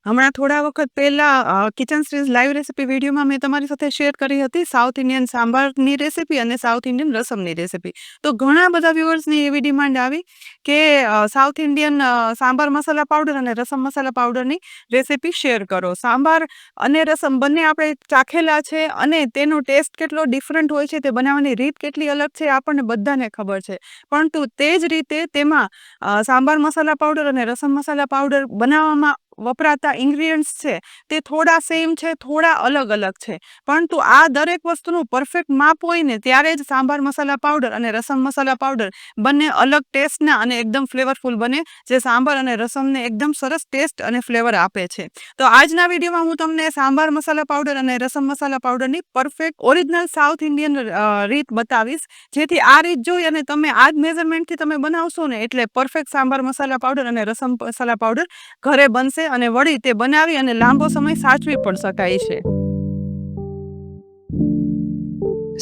હમણાં થોડા વખત પહેલા કિચન સિરીઝ લાઈવ રેસીપી વિડીયોમાં મેં તમારી સાથે શેર કરી હતી સાઉથ ઇન્ડિયન સાંભારની રેસીપી અને સાઉથ ઇન્ડિયન રસમની રેસીપી. તો ઘણા બધા વ્યુઅર્સની એવી ડિમાન્ડ આવી કે સાઉથ ઇન્ડિયન સાંભાર મસાલા પાવડર અને રસમ મસાલા પાવડરની રેસીપી શેર કરો. સાંભાર અને રસમ બંને આપણે ચાખેલા છે અને તેનો ટેસ્ટ કેટલો ડિફરન્ટ હોય છે, તે બનાવવાની રીત કેટલી અલગ છે, આપણને બધાને ખબર છે. પરંતુ તે જ રીતે તેમાં સાંભાર મસાલા પાવડર અને રસમ મસાલા પાવડર બનાવવામાં વપરાતા ઇન્ગ્રીડિયન્ટ્સ છે તે થોડા સેમ છે, થોડા અલગ અલગ છે. પરંતુ આ દરેક વસ્તુનું પરફેક્ટ માપ હોય ને ત્યારે જ સાંભાર મસાલા પાવડર અને રસમ મસાલા પાવડર બંને અલગ ટેસ્ટના અને એકદમ ફ્લેવરફુલ બને, જે સાંભાર અને રસમને એકદમ સરસ ટેસ્ટ અને ફ્લેવર આપે છે. તો આજના વિડીયોમાં હું તમને સાંભાર મસાલા પાવડર અને રસમ મસાલા પાવડરની પરફેક્ટ ઓરિજિનલ સાઉથ ઇન્ડિયન રીત બતાવીશ, જેથી આ રીત જોઈ અને તમે આ જ મેઝરમેન્ટથી તમે બનાવશો ને એટલે પરફેક્ટ સાંભાર મસાલા પાવડર અને રસમ મસાલા પાવડર ઘરે બનશે અને વળી તે બનાવી અને લાંબો સમય સાચવી પણ શકાય છે.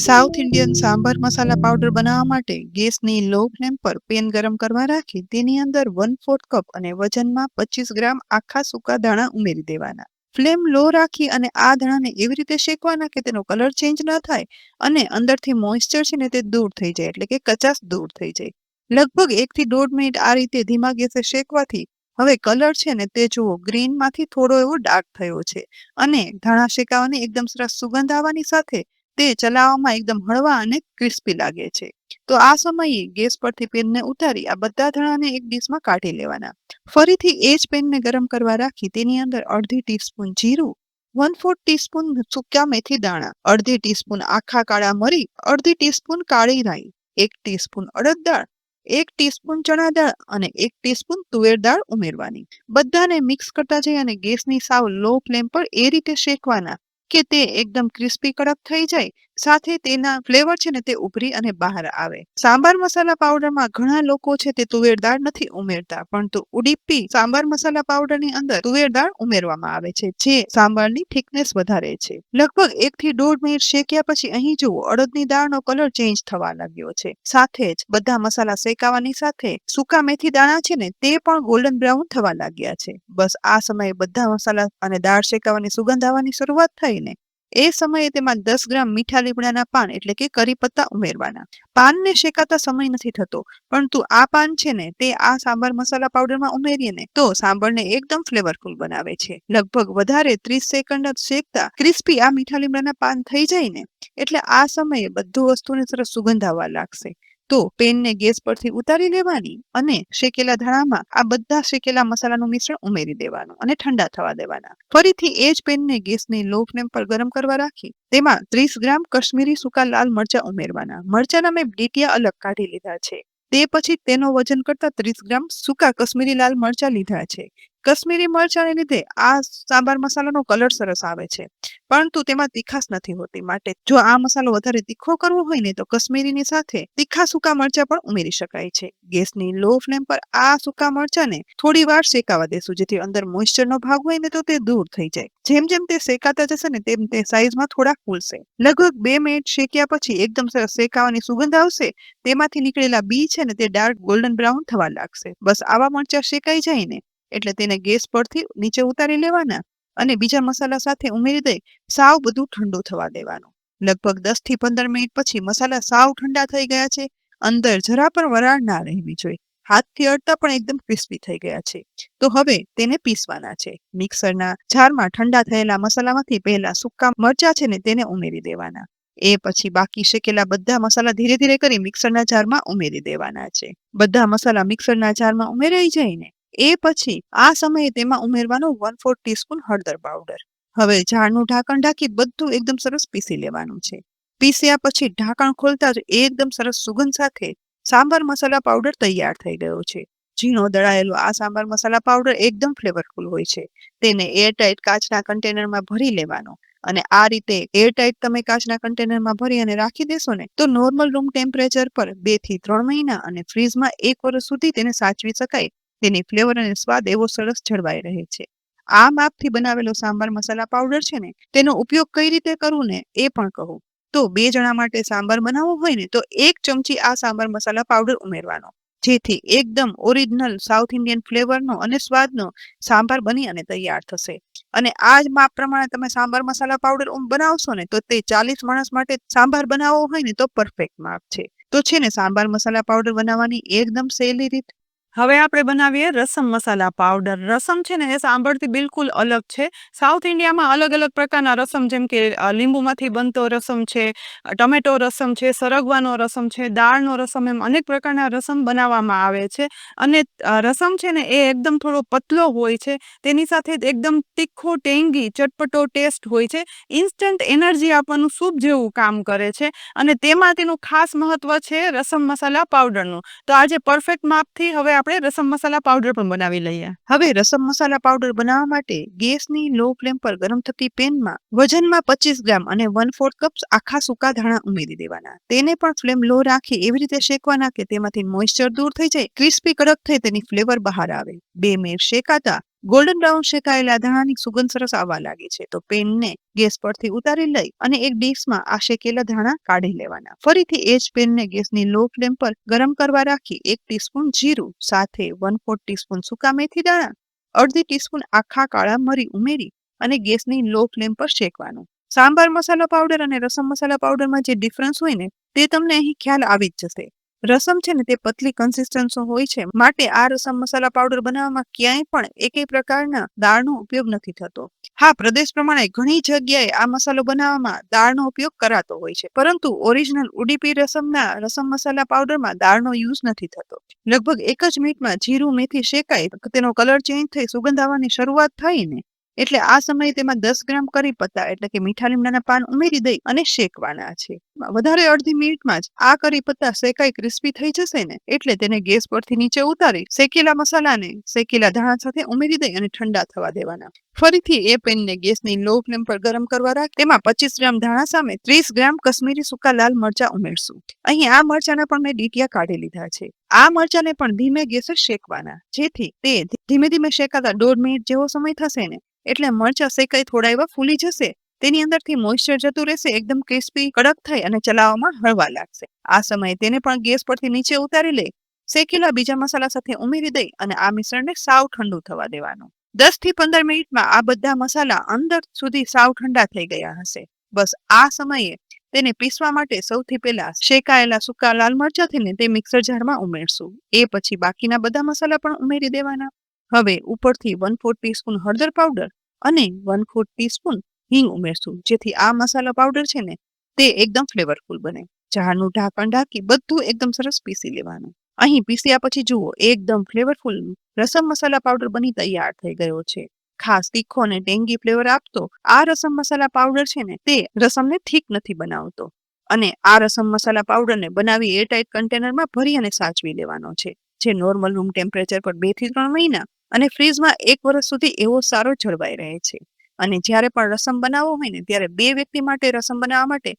સાઉથ ઇન્ડિયન સાંભાર મસાલા પાવડર બનાવવા માટે ગેસની લો ફ્લેમ પર પેન ગરમ કરવા રાખી તેની અંદર 1/4 કપ અને વજનમાં 25 ગ્રામ આખા સૂકા ધાણા ઉમેરી દેવાના. ફ્લેમ લો રાખી અને આ ધાણાને એવી રીતે શેકવાના કે તેનો કલર ચેન્જ ન થાય અને અંદરથી મોઇસ્ચર છે ને તે દૂર થઈ જાય, એટલે કે કચાશ દૂર થઈ જાય. લગભગ 1 થી 1.5 મિનિટ આ રીતે ધીમા ગેસે શેકવાથી હવે કલર છે ને તે જુઓ ગ્રીનમાંથી થોડો એવો ડાર્ક થયો છે અને ધાણા શેકાવાની એકદમ સરસ સુગંધ આવવાની સાથે તે ચલાવવામાં એકદમ હળવા અને ક્રિસ્પી લાગે છે. તો આ સમયે ગેસ પરથી પેનને ઉતારી આ બધા ધાણાને એક ડીશમાં કાઢી લેવાના. ફરીથી એ જ પેનને ગરમ કરવા રાખી તેની અંદર અડધી ટીસ્પૂન જીરું, 1/4 ટીસ્પૂન સૂકા મેથી દાણા, અડધી ટીસ્પૂન આખા કાળા મરી, અડધી ટીસ્પૂન કાળી રાઈ, 1 ટીસ્પૂન અડદ દાળ, 1 ટીસ્પૂન ચણા દાળ અને 1 ટીસ્પૂન તુવેર દાળ ઉમેરવાની. બધાને મિક્સ કરતા જઈ અને ગેસની સાવ લો ફ્લેમ પર એ રીતે શેકવાના કે તે એકદમ ક્રિસ્પી કડક થઈ જાય, સાથે તેના ફ્લેવર છે ને તે ઉભરી અને બહાર આવે. સાંભાર મસાલા પાવડરમાં ઘણા લોકો છે તે તુવેર દાળ નથી ઉમેરતા, પરંતુ ઉડીપી સાંભાર મસાલા પાવડરની અંદર તુવેર દાળ ઉમેરવામાં આવે છે, જે સાંભારની થિકનેસ વધારે છે. લગભગ 1 થી 1.5 મિનિટ શેક્યા પછી અહીં જુઓ અડદની દાળનો કલર ચેન્જ થવા લાગ્યો છે. સાથે જ બધા મસાલા શેકાવાની સાથે સૂકા મેથી દાણા છે ને તે પણ ગોલ્ડન બ્રાઉન થવા લાગ્યા છે. બસ આ સમયે બધા મસાલા અને દાળ શેકાવાની સુગંધ આવવાની શરૂઆત થઈ ને એ સમયે તેમાં 10 ગ્રામ મીઠા લીમડાના પાન એટલે કે કરી પત્તા ઉમેરવાના. પાનને શેકાતા સમય નથી થતો, પરંતુ આ પાન છે ને તે આ સાંભાર મસાલા પાવડરમાં ઉમેરીએ ને તો સાંભારને એકદમ ફ્લેવરફુલ બનાવે છે. લગભગ વધારે 30 સેકન્ડ જ શેકતા ક્રિસ્પી આ મીઠા લીમડાના પાન થઈ જાય ને એટલે આ સમયે બધું વસ્તુને સરસ સુગંધ આવવા લાગશે. તો પેનને ગેસ પરથી ઉતારી લેવાની અને શેકેલા ધાણામાં આ બધા શેકેલા મસાલાનું મિશ્રણ ઉમેરી દેવાનું અને ઠંડા થવા દેવાના. ફરીથી એ જ પેનને ગેસની લો ફ્લેમ પર ગરમ કરવા રાખી તેમાં 30 ગ્રામ કશ્મીરી સૂકા લાલ મરચાં ઉમેરવાના. મરચાંના મેં ડીટીયા અલગ કાઢી લીધા છે. તે પછી તેનો વજન કરતા 30 ગ્રામ સૂકા કશ્મીરી લાલ મરચાં લીધા છે. કશ્મીરી મરચાંને લીધે આ સાંભાર મસાલાનો કલર સરસ આવે છે, પરંતુ તેમાં તીખાશ નથી હોતી. માટે જો આ મસાલો વધારે તીખો કરવો હોય ને તો કશ્મીરીની સાથે તીખા સૂકા મરચાં પણ ઉમેરી શકાય છે. ગેસની લો ફ્લેમ પર આ સૂકા મરચાંને થોડી વાર શેકાવા દેશું, જેથી અંદર મોઇસ્ચરનો ભાગ હોય ને તો તે દૂર થઈ જાય. જેમ જેમ તે શેકાતા જશે ને તેમ તે સાઈઝમાં થોડા ફૂલશે. લગભગ 2 મિનિટ શેક્યા પછી એકદમ સરસ શેકાવાની સુગંધ આવશે. તેમાંથી નીકળેલા બી છે ને તે ડાર્ક ગોલ્ડન બ્રાઉન થવા લાગશે. બસ આવા મરચાં શેકાઈ જાય ને એટલે તેને ગેસ પરથી નીચે ઉતારી લેવાના અને બીજા મસાલા સાથે ઉમેરી દઈ સાવ બધું ઠંડુ થવા દેવાનું. લગભગ 10 થી 15 મિનિટ પછી મસાલા સાવ ઠંડા થઈ ગયા છે. અંદર જરા પણ વરાળ ના રહેવી જોઈએ. હાથથી અડતા પણ એકદમ ક્રિસ્પી થઈ ગયા છે. તો હવે તેને પીસવાના છે. મિક્સરના જારમાં ઠંડા થયેલા મસાલામાંથી પહેલા સૂકા મરચાં છે ને તેને ઉમેરી દેવાના. એ પછી બાકી શેકેલા બધા મસાલા ધીરે ધીરે કરી મિક્સરના જારમાં ઉમેરી દેવાના છે. બધા મસાલા મિક્સરના જારમાં ઉમેરાઈ જાય ને એ પછી આ સમયે તેમાં ઉમેરવાનો 1/4 ટીસ્પૂન હળદર પાવડર. હવે જારનું ઢાંકણ ઢાંકી બધું એકદમ સરસ પીસી લેવાનું છે. પીસ્યા પછી ઢાંકણ ખોલતા જ એકદમ સરસ સુગંધ સાથે સાંભાર મસાલા પાવડર તૈયાર થઈ ગયો છે. ઝીણો દળાયેલો આ સાંભાર મસાલા પાવડર એકદમ ફ્લેવરફુલ હોય છે. તેને એરટાઇટ કાચના કન્ટેનરમાં ભરી લેવાનો અને આ રીતે એરટાઇટ તમે કાચના કન્ટેનરમાં ભરી અને રાખી દેશો ને તો નોર્મલ રૂમ ટેમ્પરેચર પર 2 થી 3 મહિના અને ફ્રીજમાં 1 વર્ષ સુધી તેને સાચવી શકાય. તેની ફ્લેવર અને સ્વાદ એવો સરસ જળવાઈ રહે છે. આ માપથી બનાવેલો સાંભાર મસાલા પાવડર છે ને તેનો ઉપયોગ કઈ રીતે કરવું ને એ પણ કહું. તો 2 જણા માટે સાંભાર બનાવવો હોય ને તો 1 ચમચી આ સાંભાર મસાલા પાવડર ઉમેરવાનો. જેથી એકદમ ઓરિજિનલ સાઉથ ઇન્ડિયન ફ્લેવરનો અને સ્વાદનો સાંભાર બની અને તૈયાર થશે. અને આ જ માપ પ્રમાણે તમે સાંભાર મસાલા પાવડર બનાવશો ને તો તે 40 માણસ માટે સાંભાર બનાવવો હોય ને તો પરફેક્ટ માપ છે. તો છે ને સાંભાર મસાલા પાવડર બનાવવાની એકદમ સહેલી રીત. હવે આપણે બનાવીએ રસમ મસાલા પાવડર. રસમ છે ને એ સાંભળથી બિલકુલ અલગ છે. સાઉથ ઇન્ડિયામાં અલગ અલગ પ્રકારના રસમ, જેમ કે લીંબુમાંથી બનતો રસમ છે, ટમેટો રસમ છે, સરગવાનો રસમ છે, દાળનો રસમ, એમ અનેક પ્રકારના રસમ બનાવવામાં આવે છે. અને રસમ છે ને એ એકદમ થોડો પતલો હોય છે. તેની સાથે એકદમ તીખો, ટેંગી, ચટપટો ટેસ્ટ હોય છે. ઇન્સ્ટન્ટ એનર્જી આપવાનું સૂપ જેવું કામ કરે છે. અને તેમાં તેનું ખાસ મહત્વ છે રસમ મસાલા પાવડરનું. તો આજે પરફેક્ટ માપથી હવે આપણે રસમ મસાલા પાવડર પણ બનાવી લઈએ. હવે રસમ મસાલા પાવડર બનાવવા માટે ગેસની લો ફ્લેમ પર ગરમ થતી પેનમાં વજનમાં 25 ગ્રામ અને 1/4 કપ આખા સૂકા ધાણા ઉમેરી દેવાના. તેને પણ ફ્લેમ લો રાખી એવી રીતે શેકવાના કે તેમાંથી મોઇસ્ચર દૂર થઈ જાય, ક્રિસ્પી કડક થઈ તેની ફ્લેવર બહાર આવે. 2 મિનિટ શેકાતા ગોલ્ડન બ્રાઉન શેકાયેલા ધાણાની સુગંધ સરસ આવવા લાગે છે તો પેનને ગેસ પરથી ઉતારી લઈ અને એક ડીશમાં આ શેકેલા ધાણા કાઢી લેવાના. ફરીથી એ જ પેનને ગેસની લો ફ્લેમ પર ગરમ કરવા રાખી 1 ટીસ્પૂન જીરું સાથે 1/4 ટીસ્પૂન સૂકા મેથી દાણા, અડધી ટીસ્પૂન આખા કાળા મરી ઉમેરી અને ગેસની લો ફ્લેમ પર શેકવાનું. સાંભાર મસાલા પાવડર અને રસમ મસાલા પાવડરમાં જે ડિફરન્સ હોય ને તે તમને અહીં ખ્યાલ આવી જ જશે. રસમ છે ને તે પતલી કન્સિસ્ટન્સી હોય છે, માટે આ રસમ મસાલા પાવડર બનાવવામાં ક્યાંય પણ એકેય પ્રકારના દાળનો ઉપયોગ નથી થતો. હા, પ્રદેશ પ્રમાણે ઘણી જગ્યાએ આ મસાલો બનાવવામાં દાળનો ઉપયોગ કરાતો હોય છે, પરંતુ ઓરિજિનલ ઉડીપી રસમના રસમ મસાલા પાવડરમાં દાળનો યુઝ નથી થતો. લગભગ 1 જ મિનિટમાં જીરું મેથી શેકાય, તેનો કલર ચેન્જ થઈ સુગંધ આવવાની શરૂઆત થાય ને એટલે આ સમયે તેમાં 10 ગ્રામ કરી પત્તા એટલે કે મીઠા લીમડાના પાન ઉમેરી દઈ અને શેકવાના છે. વધારે અડધી મિનિટમાં જ આ કરી પત્તા શેકાઈ ક્રિસ્પી થઈ જશે ને એટલે તેને ગેસ પરથી નીચે ઉતારી શેકેલા મસાલાને શેકેલા ધાણા સાથે ઉમેરી દઈ અને ઠંડા થવા દેવાના. ફરીથી એ પેનને ગેસની લો ફ્લેમ પર ગરમ કરવા રાખ. તેમાં 25 ગ્રામ ધાણા સામે 30 ગ્રામ કશ્મીરી સૂકા લાલ મરચા ઉમેરશું. અહીં આ મરચાના પણ મેં ડીટીયા કાઢી લીધા છે. આ મરચાને પણ ધીમે ગેસે શેકવાના, જેથી તે ધીમે ધીમે શેકાતા 1.5 મિનિટ જેવો સમય થશે ને એટલે મરચા શેકાઈ થોડા એવા ફૂલી જશે. તેની અંદરથી મોઇસ્ચર જતું રહેશે, એકદમ ક્રિસ્પી કડક થઈ અને ચલાવવામાં હળવા લાગશે. આ સમયે તેને પણ ગેસ પરથી નીચે ઉતારી લઈ શેકેલા બીજા મસાલા સાથે ઉમેરી દઈ અને આ મિશ્રણને સાવ ઠંડુ થવા દેવાનું. 10 થી 15 મિનિટમાં આ બધા મસાલા અંદર સુધી સાવ ઠંડા થઈ ગયા હશે. બસ આ સમયે તેને પીસવા માટે સૌથી પહેલા શેકાયેલા સૂકા લાલ મરચાથી ને તે મિક્સર જારમાં ઉમેરશું. એ પછી બાકીના બધા મસાલા પણ ઉમેરી દેવાના. હવે ઉપરથી 1/4 ટીસ્પૂન હળદર પાવડર અને 1/4 ટીસ્પૂન હિંગ ઉમેરશું, જેથી આ મસાલા પાવડર છે ને તે એકદમ ફ્લેવરફુલ બને. જારનું ઢાંકણ ઢાંકી બધું એકદમ સરસ પીસી લેવાનું. અહીં પીસ્યા પછી જુઓ એકદમ ફ્લેવરફુલ રસમ મસાલા પાવડર બની તૈયાર થઈ ગયો છે. ખાસ તીખો અને ટેંગી ફ્લેવર આપતો આ રસમ મસાલા પાવડર છે ને તે રસમને ઠીક નથી બનાવતો. અને આ રસમ મસાલા પાવડરને બનાવી એરટાઇટ કન્ટેનરમાં ભરી અને સાચવી લેવાનો છે, જે નોર્મલ રૂમ ટેમ્પરેચર પર 2 થી 3 મહિના અને ફ્રીજમાં 1 વર્ષ સુધી એવો સારો જળવાઈ રહે છે. અને જ્યારે પણ રસમ બનાવવો હોય ને ત્યારે 2 વ્યક્તિ માટે રસમ બનાવવા માટે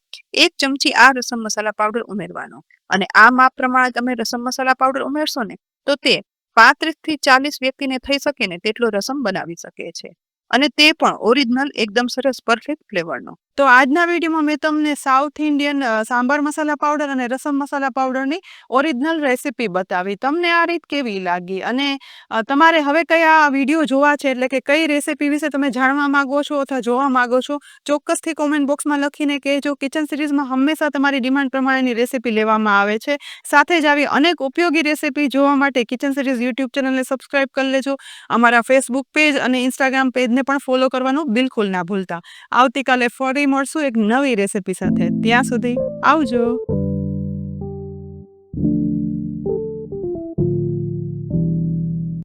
1 ચમચી આ રસમ મસાલા પાવડર ઉમેરવાનો. અને આ માપ પ્રમાણે તમે રસમ મસાલા પાવડર ઉમેરશો ને તો તે 35 થી 40 વ્યક્તિને થઈ શકે ને તેટલો રસમ બનાવી શકે છે. અને તે પણ ઓરિજિનલ એકદમ સરસ પરફેક્ટ ફ્લેવરનો. તો આજના વિડીયોમાં મેં તમને સાઉથ ઇન્ડિયન સાંભાર મસાલા પાવડર અને રસમ મસાલા પાવડરની ઓરિજિનલ રેસીપી બતાવી. તમને આ રીત કેવી લાગી અને તમારે હવે કયા વિડીયો જોવા છે, એટલે કે કઈ રેસીપી વિશે તમે જાણવા માંગો છો અથવા જોવા માંગો છો, ચોક્કસથી કોમેન્ટ બોક્સમાં લખીને કહેજો. કિચન સિરીઝમાં હંમેશા તમારી ડિમાન્ડ પ્રમાણેની રેસીપી લેવામાં આવે છે. સાથે જ આવી અનેક ઉપયોગી રેસીપી જોવા માટે કિચન સિરીઝ યુટ્યુબ ચેનલને સબસ્ક્રાઇબ કરી લેજો. અમારા ફેસબુક પેજ અને ઇન્સ્ટાગ્રામ પેજને પણ ફોલો કરવાનું બિલકુલ ના ભૂલતા. આવતીકાલે ફરી મળશું એક નવી રેસીપી સાથે. ત્યાં સુધી આવજો.